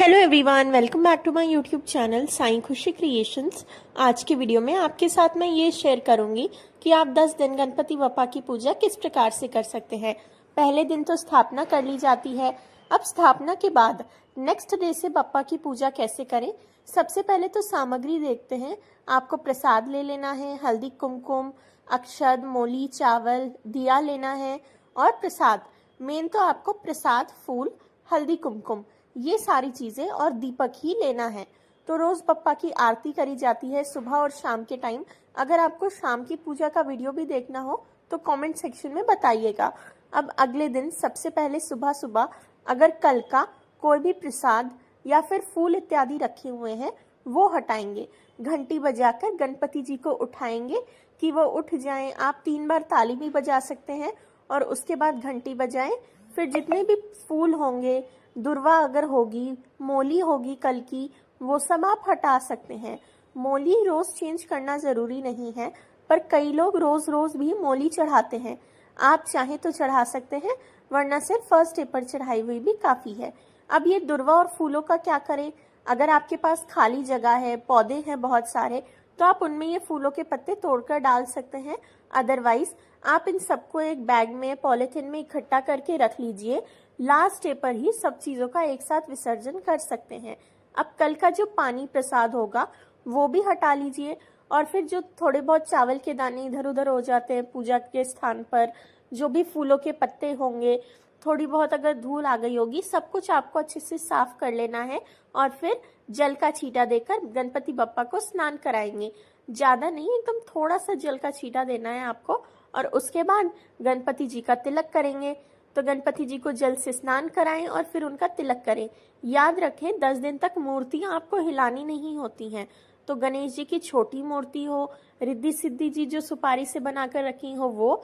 Hello everyone, welcome back to my YouTube channel Sai Khushi creations. आज की video में आपके साथ मैं ये शेयर करूंगी कि आप 10 दिन गणपति बप्पा की पूजा किस प्रकार से कर सकते हैं। पहले दिन तो स्थापना कर ली जाती है। अब स्थापना के बाद नेक्स्ट डे से बप्पा की पूजा कैसे करें। सबसे पहले तो सामग्री देखते हैं। आपको प्रसाद ले लेना है, हल्दी कुमकुम, अक्षत, मोली, चावल, दिया लेना है और प्रसाद। मेन तो आपको प्रसाद, फूल, हल्दी कुमकुम, ये सारी चीजें और दीपक ही लेना है। तो रोज बप्पा की आरती करी जाती है सुबह और शाम के टाइम। अगर आपको शाम की पूजा का वीडियो भी देखना हो तो कमेंट सेक्शन में बताइएगा। अब अगले दिन सबसे पहले सुबह सुबह अगर कल का कोई भी प्रसाद या फिर फूल इत्यादि रखे हुए हैं वो हटाएंगे। घंटी बजाकर गणपति जी को उठाएंगे कि वो उठ जाएं। आप 3 बार ताली भी बजा सकते हैं और उसके बाद घंटी बजाएं। फिर जितने भी फूल होंगे, दुर्वा अगर होगी, मोली होगी कल की, वो सब आप हटा सकते हैं। मोली रोज चेंज करना जरूरी नहीं है, पर कई लोग रोज रोज भी मोली चढ़ाते हैं। आप चाहें तो चढ़ा सकते हैं, वरना सिर्फ फर्स्ट डे पर चढ़ाई हुई भी काफी है। अब ये दुर्वा और फूलों का क्या करें। अगर आपके पास खाली जगह है, पौधे हैं बहुत सारे, तो आप उनमें ये फूलों के पत्ते तोड़कर डाल सकते हैं। अदरवाइज आप इन सबको एक बैग में, पॉलिथीन में इकट्ठा करके रख लीजिए। लास्ट डे पर ही सब चीजों का एक साथ विसर्जन कर सकते हैं। अब कल का जो पानी प्रसाद होगा वो भी हटा लीजिए। और फिर जो थोड़े बहुत चावल के दाने इधर उधर हो जाते हैं पूजा के स्थान पर, जो भी फूलों के पत्ते होंगे, थोड़ी बहुत अगर धूल आ गई होगी, सब कुछ आपको अच्छे से साफ कर लेना है। और फिर जल का छींटा देकर गणपति बप्पा को स्नान कराएंगे। ज्यादा नहीं, एकदम थोड़ा सा जल का छींटा देना है आपको। और उसके बाद गणपति जी का तिलक करेंगे। तो गणपति जी को जल से स्नान कराएं और फिर उनका तिलक करें। याद रखें 10 दिन तक मूर्तियां आपको हिलानी नहीं होती हैं। तो गणेश जी की छोटी मूर्ति हो, रिद्धि सिद्धि जी जो सुपारी से बनाकर रखी हो वो,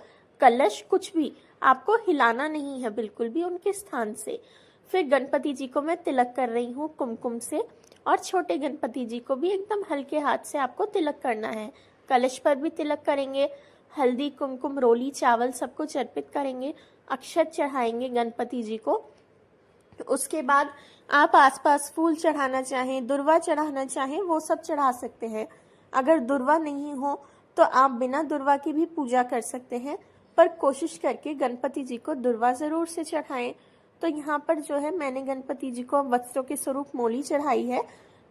कलश, कुछ भी आपको हिलाना नहीं है बिल्कुल भी उनके स्थान से। फिर गणपति जी को मैं तिलक कर रही हूँ कुमकुम से, और छोटे गणपति जी को भी एकदम हल्के हाथ से आपको तिलक करना है। कलश पर भी तिलक करेंगे, हल्दी कुमकुम, रोली, चावल सब कुछ अर्पित करेंगे, अक्षत चढ़ाएंगे गणपति जी को। उसके बाद आप आसपास फूल चढ़ाना चाहें, दुर्वा चढ़ाना चाहें, वो सब चढ़ा सकते हैं। अगर दुर्वा नहीं हो तो आप बिना दुर्वा की भी पूजा कर सकते हैं, पर कोशिश करके गणपति जी को दुर्वा जरूर से चढ़ाएं। तो यहाँ पर जो है मैंने गणपति जी को वस्त्रों के स्वरूप मोली चढ़ाई है।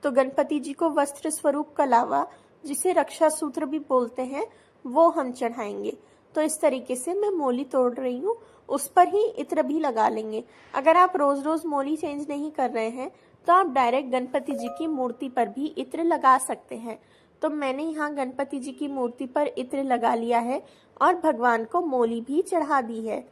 तो गणपति जी को वस्त्र स्वरूप कलावा, जिसे रक्षा सूत्र भी बोलते हैं, वो हम चढ़ाएंगे। तो इस तरीके से मैं मोली तोड़ रही हूँ। उस पर ही इत्र भी लगा लेंगे। अगर आप रोज रोज मोली चेंज नहीं कर रहे हैं तो आप डायरेक्ट गणपति जी की मूर्ति पर भी इत्र लगा सकते हैं। तो मैंने यहाँ गणपति जी की मूर्ति पर इत्र लगा लिया है और भगवान को मोली भी चढ़ा दी है।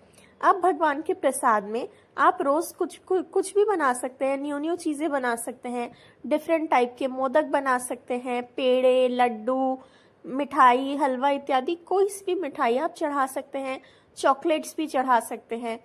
अब भगवान के प्रसाद में आप रोज कुछ भी बना सकते हैं, न्यू न्यू चीजें बना सकते हैं। डिफरेंट टाइप के मोदक बना सकते हैं, पेड़े, लड्डू, मिठाई, हलवा इत्यादि कोई भी मिठाई आप चढ़ा सकते हैं। चॉकलेट्स भी चढ़ा सकते हैं।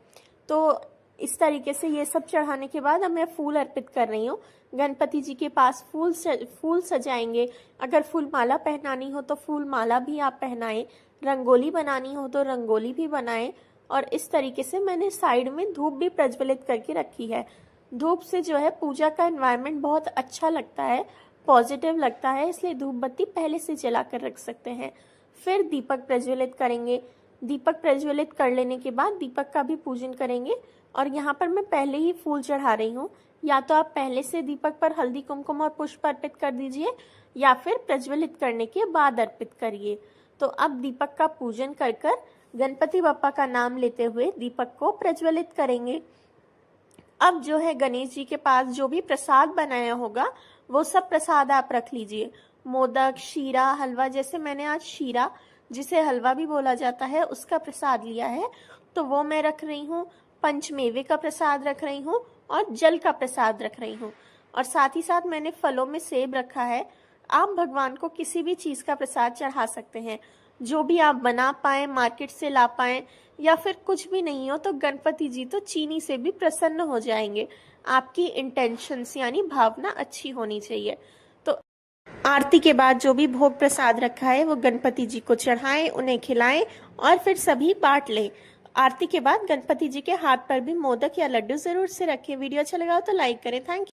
तो इस तरीके से ये सब चढ़ाने के बाद अब मैं फूल अर्पित कर रही हूँ। गणपति जी के पास फूल सजाएंगे। अगर फूल माला पहनानी हो तो फूल माला भी आप पहनाएं, रंगोली बनानी हो तो रंगोली भी बनाएं। और इस तरीके से मैंने साइड में धूप भी प्रज्वलित करके रखी है। धूप से जो है पूजा का एनवायरनमेंट बहुत अच्छा लगता है, पॉजिटिव लगता है, इसलिए धूप बत्ती पहले से जला कर रख सकते हैं। फिर दीपक प्रज्वलित करेंगे। दीपक प्रज्वलित कर लेने के बाद दीपक का भी पूजन करेंगे। और यहाँ पर मैं पहले ही फूल चढ़ा रही हूँ। या तो आप पहले से दीपक पर हल्दी कुमकुम और पुष्प अर्पित कर दीजिए, या फिर प्रज्वलित करने के बाद अर्पित करिए। तो अब दीपक का पूजन कर कर गणपति बप्पा का नाम लेते हुए दीपक को प्रज्वलित करेंगे। अब जो है गणेश जी के पास जो भी प्रसाद बनाया होगा वो सब प्रसाद आप रख लीजिए। मोदक, शीरा, हलवा, जैसे मैंने आज शीरा, जिसे हलवा भी बोला जाता है, उसका प्रसाद लिया है, तो वो मैं रख रही हूँ। पंचमेवे का प्रसाद रख रही हूँ और जल का प्रसाद रख रही हूँ। और साथ ही साथ मैंने फलों में सेब रखा है। आप भगवान को किसी भी चीज का प्रसाद चढ़ा सकते हैं, जो भी आप बना पाए, मार्केट से ला पाए, या फिर कुछ भी नहीं हो तो गणपति जी तो चीनी से भी प्रसन्न हो जाएंगे। आपकी इंटेंशंस यानी भावना अच्छी होनी चाहिए। तो आरती के बाद जो भी भोग प्रसाद रखा है वो गणपति जी को चढ़ाएं, उन्हें खिलाएं और फिर सभी बांट लें। आरती के बाद गणपति जी के हाथ पर भी मोदक या लड्डू जरूर से रखें। वीडियो अच्छा लगा हो तो लाइक करें। Thank you.